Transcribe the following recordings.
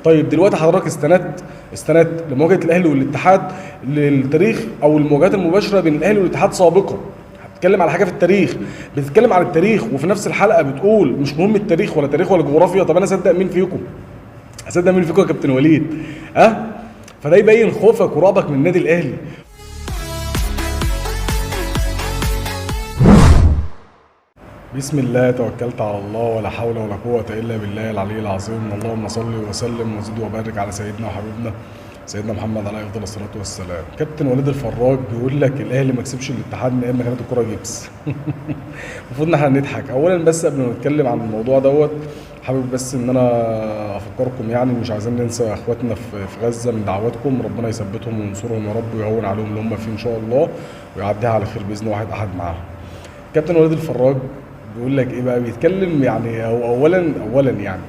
طيب دلوقتي حضرتك استندت لمواجهه الاهلي والاتحاد للتاريخ او المواجهات المباشره بين الاهلي والاتحاد سابقا. بتتكلم على حاجه في التاريخ، بتتكلم على التاريخ وفي نفس الحلقه بتقول مش مهم التاريخ ولا جغرافيا. طب انا اصدق مين فيكم؟ اصدق مين فيكم يا كابتن وليد؟ فده يبين خوفك ورعبك من النادي الاهلي. بسم الله توكلت على الله ولا حول ولا قوة إلا بالله العلي العظيم. اللهم صل وسلم وزد وبارك على سيدنا وحبيبنا سيدنا محمد عليه أفضل الصلاة والسلام. كابتن وليد الفراج بيقول لك الأهلي ما كسبش الاتحاد من أيام ما كانت الكورة جبس. المفروض إن احنا نضحك. أولا بس قبل ما نتكلم عن الموضوع دوت حابب بس إن أنا أفكركم، يعني مش عايزين ننسى إخواتنا في غزة من دعواتكم. ربنا يثبتهم وينصرهم يا رب ويهون عليهم اللي هم فيه إن شاء الله ويعديها على خير بإذن واحد أحد معاهم. كابتن وليد الفراج بيقول لك ايه بقى؟ بيتكلم يعني اولا يعني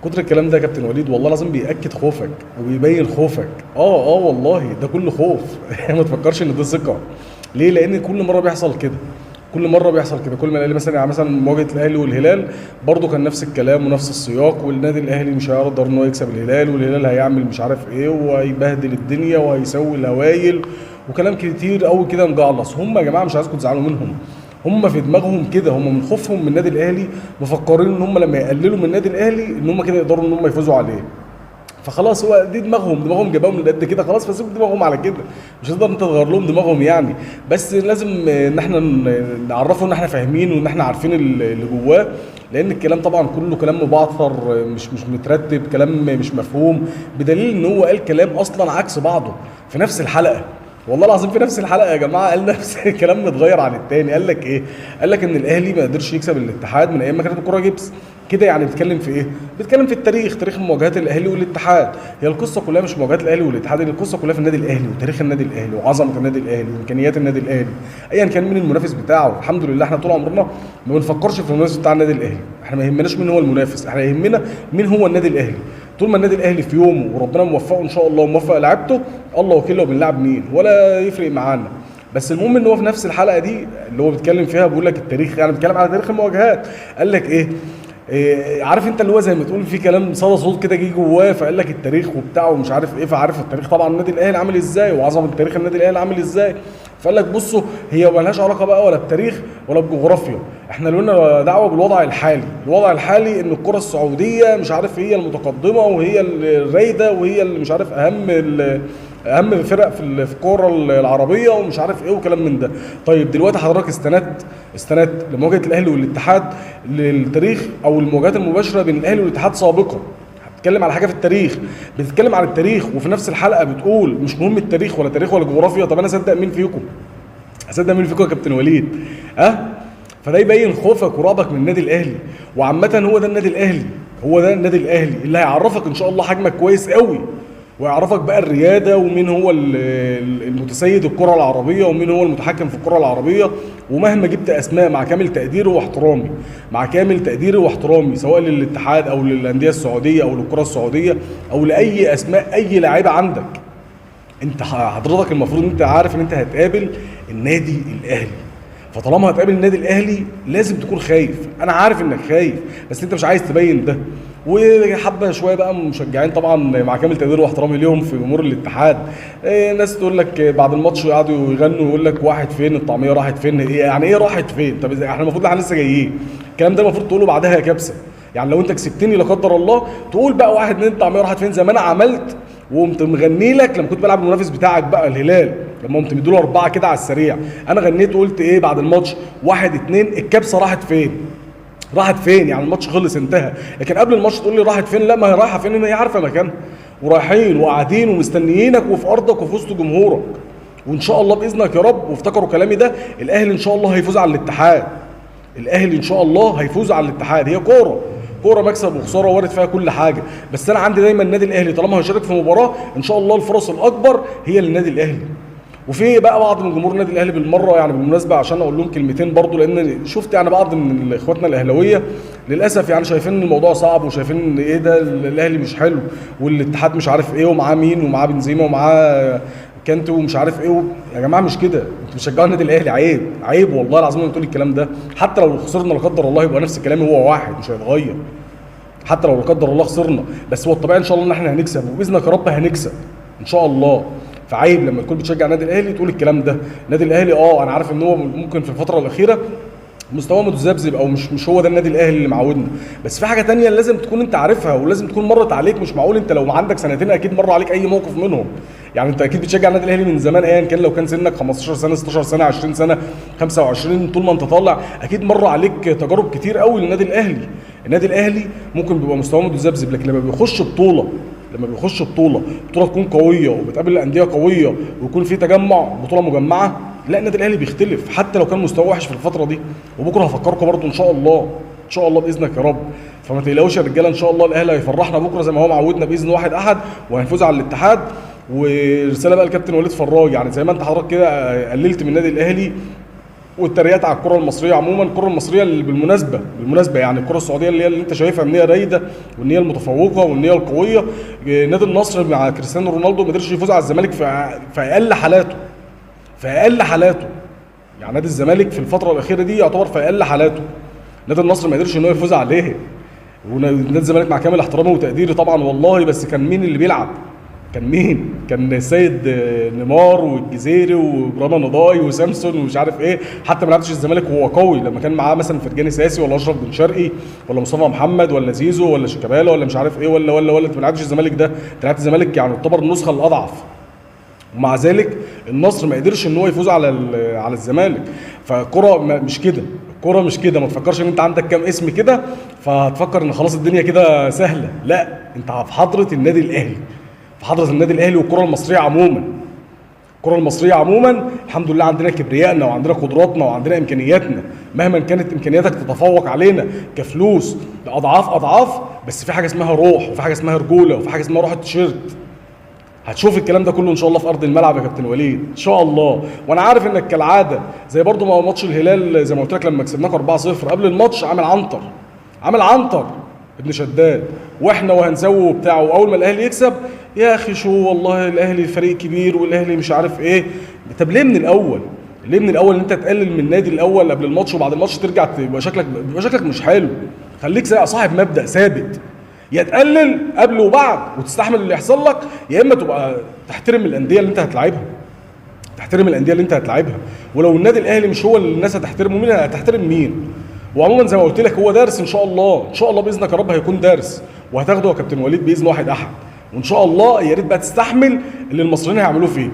كتر الكلام ده يا كابتن وليد والله لازم بيأكد خوفك وبيبين خوفك. والله ده كله خوف. ما تفكرش ان ده ثقه. ليه؟ لان كل مره بيحصل كده، كل ما الاهلي مثلا يعني مثلا مواجهه الاهلي والهلال برضه كان نفس الكلام ونفس السياق، والنادي الاهلي مش هيقدر ان هو يكسب الهلال، والهلال هيعمل مش عارف ايه وهيبهدل الدنيا وهيسوي الهوايل وكلام كتير قوي كده مجعلص. هم يا جماعه مش عايزكم تزعلوا منهم، هم في دماغهم كده، هم من خوفهم من النادي الاهلي مفكرين ان هم لما يقللوا من النادي الاهلي ان هم كده يقدروا ان هم يفوزوا عليه. فخلاص هو دي دماغهم جابهم من قد كده، خلاص فسيب دماغهم على كده، مش هتقدر انت تغير لهم دماغهم يعني. بس لازم ان احنا نعرفه ان احنا فاهمين وان احنا عارفين اللي جواه، لان الكلام طبعا كله كلام مبعثر، مش مترتب، كلام مش مفهوم، بدليل ان هو قال كلام اصلا عكس بعضه في نفس الحلقه. والله العظيم في نفس الحلقه يا جماعه قال نفس الكلام متغير عن التاني. قال لك ايه؟ قال لك ان الاهلي ما قدرش يكسب الاتحاد من ايام ما كانت الكوره جبس كده. يعني بيتكلم في ايه؟ بيتكلم في التاريخ، تاريخ مواجهات الاهلي والاتحاد. هي القصه كلها مش مواجهات الاهلي والاتحاد، هي القصه كلها في النادي الاهلي وتاريخ النادي الاهلي وعظمه النادي الاهلي وامكانيات النادي الاهلي ايا كان مين المنافس بتاعه. الحمد لله احنا طول عمرنا ما بنفكرش في المنافس بتاع النادي الاهلي، احنا ما يهمناش مين هو المنافس، احنا يهمنا مين هو النادي الاهلي. طول ما النادي الاهلي في يومه وربنا موفقه ان شاء الله وموفق لعبته، الله وكيله بنلعب مين ولا يفرق معانا. بس المهم ان هو في نفس الحلقه دي اللي هو بيتكلم فيها بيقول لك التاريخ، يعني بيتكلم على تاريخ المواجهات. قال لك ايه؟ عارف انت اللي هو زي ما تقول في كلام صدى صوت كده جه جواه، فقال لك التاريخ وبتاع ومش عارف ايه، فعارف التاريخ طبعا النادي الاهلي عامل ازاي وعظمه تاريخ النادي الاهلي عامل ازاي. فقال لك بصوا هي مالهاش علاقه بقى ولا بتاريخ ولا بجغرافيا، احنا لنا دعوه بالوضع الحالي. الوضع الحالي ان الكره السعوديه مش عارف هي المتقدمه وهي الرايده وهي اللي مش عارف اهم فرق في الكوره العربيه ومش عارف ايه وكلام من ده. طيب دلوقتي حضرتك استندت لمواجهه الاهلي والاتحاد للتاريخ او المواجهات المباشره بين الاهلي والاتحاد سابقا. بتتكلم على حاجه في التاريخ، بتتكلم على التاريخ وفي نفس الحلقه بتقول مش مهم التاريخ ولا جغرافيا. طب انا اصدق مين فيكم؟ يا كابتن وليد؟ فده يبين خوفك ورعبك من النادي الاهلي. وعامه هو ده النادي الاهلي اللي هيعرفك ان شاء الله حجمك كويس قوي، ويعرفك بقى الرياده ومين هو المتسيد الكره العربيه ومين هو المتحكم في الكره العربيه. ومهما جبت اسماء، مع كامل تقديري واحترامي سواء للاتحاد او للانديه السعوديه او للكره السعوديه او لاي اسماء اي لاعيبه عندك، انت حضرتك المفروض انت عارف ان انت هتقابل النادي الاهلي. فطالما هتقابل النادي الاهلي لازم تكون خايف. انا عارف انك خايف بس انت مش عايز تبين ده. وحبه شويه بقى مشجعين طبعا مع كامل تقديري واحترامي ليهم في جمهور الاتحاد، ناس تقول لك بعد الماتش يقعدوا يغنوا ويقول لك واحد فين الطعميه راحت فين. يعني ايه راحت فين؟ طب احنا المفروض احنا لسه جايين، الكلام ده المفروض تقوله بعدها يا كبسه. يعني لو انت كسبتني لا قدر الله تقول بقى واحد اتنين الطعميه راحت فين زي ما انا عملت وقمت مغني لك لما كنت بلعب المنافس بتاعك بقى الهلال، لما قمت مديله 4 كده على السريع. انا غنيت وقلت ايه بعد الماتش؟ 1-2 الكبسه راحت فين؟ يعني الماتش خلص انتهى. لكن قبل الماتش تقول لي راحت فين؟ لا، ما هي رايحه فين؟ هي عارفه مكانها ورايحين وقاعدين ومستنيينك وفي ارضك وفي وسط جمهورك. وان شاء الله باذنك يا رب، وافتكروا كلامي ده، الاهلي ان شاء الله هيفوز على الاتحاد. هي كوره مكسب وخساره وارد فيها كل حاجه، بس انا عندي دايما النادي الاهلي طالما هيشارك في مباراه ان شاء الله الفرص الاكبر هي للنادي الاهلي. وفي بقى بعض من جمهور النادي الاهلي بالمره يعني بالمناسبه عشان اقول لهم كلمتين برضو، لان شفت يعني بعض من اخواتنا الاهلاويه للاسف يعني شايفين ان الموضوع صعب وشايفين ان ايه ده الاهلي مش حلو والاتحاد مش عارف ايه ومعاه مين ومعاه بنزيما ومعاه كانتو ومش عارف ايه يا جماعه مش كده، انتوا بتشجعوا النادي الاهلي، عيب والله العظيم انك تقول الكلام ده. حتى لو خسرنا لا قدر الله يبقى نفس الكلام هو واحد مش هيتغير. حتى لو لا قدر الله خسرنا، بس هو الطبيعي ان شاء الله ان احنا هنكسب، وباذنك يا رب هنكسب ان شاء الله. فعيب لما تكون بتشجع النادي الاهلي تقول الكلام ده. النادي الاهلي انا عارف ان هو ممكن في الفتره الاخيره مستواه متذبذب، او مش هو ده النادي الاهلي اللي معودنا، بس في حاجه تانية لازم تكون انت عارفها ولازم تكون مرت عليك. مش معقول انت لو عندك سنتين اكيد مر عليك اي موقف منهم. يعني انت اكيد بتشجع النادي الاهلي من زمان، ايا كان، لو كان سنك 15 سنه 16 سنه 20 سنه 25، طول ما انت طالع اكيد مر عليك تجارب كتير قوي للنادي الاهلي. النادي الاهلي ممكن بيبقى مستواه متذبذب، لكن لما بيخش بطوله تكون قويه وبتقابل انديه قويه ويكون في تجمع بطوله مجمعه، لا النادي الاهلي بيختلف حتى لو كان مستواه وحش في الفتره دي. وبكره هفكركم برضو ان شاء الله باذنك يا رب. فما تقلقوش يا رجاله، ان شاء الله الاهلي هيفرحنا بكره زي ما هو معودنا باذن واحد احد، وهنفوز على الاتحاد. ورساله بقى للكابتن وليد فراج، يعني زي ما انت حضرتك كده قللت من النادي الاهلي والتريقات على الكره المصريه عموما، الكره المصريه اللي بالمناسبه يعني الكره السعوديه اللي انت شايفها ان هي رايده وان هي المتفوقه وان هي القويه. نادي النصر مع كريستيانو رونالدو ما قدرش يفوز على الزمالك في اقل حالاته. يعني نادي الزمالك في الفتره الاخيره دي يعتبر في اقل حالاته، نادي النصر ما قدرش ان هو يفوز عليه. ونادي الزمالك مع كامل احترامي وتقديري طبعا والله، بس كان مين اللي بيلعب؟ كان السيد نيمار والجزيري وابراهيم نضاي وسامسون ومش عارف ايه. حتى ما لعبش الزمالك وهو قوي لما كان معاه مثلا فرجاني ساسي ولا اشرف بن شرقي ولا مصطفى محمد ولا زيزو ولا شيكابالا ولا مش عارف ايه ولا انت ما لعبتش الزمالك ده، انت لعبت الزمالك يعني يعتبر النسخه الاضعف. ومع ذلك النصر ما قدرش ان هو يفوز على الزمالك. فالكره مش كده، ما تفكرش ان انت عندك كام اسم كده فهتفكر ان خلاص الدنيا كده سهله، لا انت في حضره النادي الاهلي والكره المصريه عموما. الحمد لله عندنا كبريائنا وعندنا قدراتنا وعندنا امكانياتنا، مهما كانت امكانياتك تتفوق علينا كفلوس اضعاف، بس في حاجه اسمها روح، وفي حاجه اسمها رجوله، وفي حاجه اسمها روح التيشيرت. هتشوف الكلام ده كله ان شاء الله في ارض الملعب يا كابتن وليد ان شاء الله. وانا عارف انك كالعاده زي برضو ما ماتش الهلال زي ما قلت لك لما كسبناك 4-0 قبل الماتش عامل عنتر ابن شداد واحنا وهنسوي وبتاع، واول ما الاهلي يكسب يا اخي شو والله الاهلي فريق كبير والاهلي مش عارف ايه. طب ليه من الاول ان انت تقلل من النادي الاول قبل الماتش وبعد الماتش ترجع تبقى شكلك مش حلو؟ خليك زي صاحب مبدأ ثابت، يا تقلل قبل وبعد وتستحمل اللي يحصل لك، يا اما تبقى تحترم الانديه اللي انت هتلاعبها. ولو النادي الاهلي مش هو اللي الناس هتحترمه، مين هتحترم مين؟ وعموما زي ما قلت لك هو درس ان شاء الله باذنك يا رب هيكون درس وهتاخده يا كابتن وليد باذن واحد احد. وان شاء الله يا ريت بقى تستحمل اللي المصريين هيعملوه فيك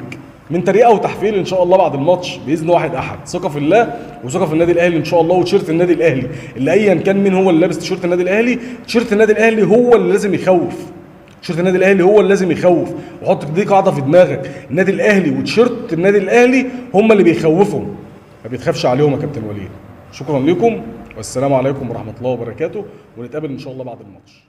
من تريقه وتحفيل ان شاء الله بعد الماتش باذن واحد احد. ثقه في الله وثقه في النادي الاهلي ان شاء الله. وتيشيرت النادي الاهلي اللي ايا كان مين هو اللي لابس تيشيرت النادي الاهلي هو اللي لازم يخوف. تيشيرت النادي الاهلي هو اللي لازم يخوف. وحط دي قاعده في دماغك، النادي الاهلي وتيشيرت النادي الاهلي هم اللي بيخوفهم، ما بيتخافش عليهم يا كابتن وليد. شكرا لكم والسلام عليكم ورحمه الله وبركاته، ونتقابل ان شاء الله بعد الماتش.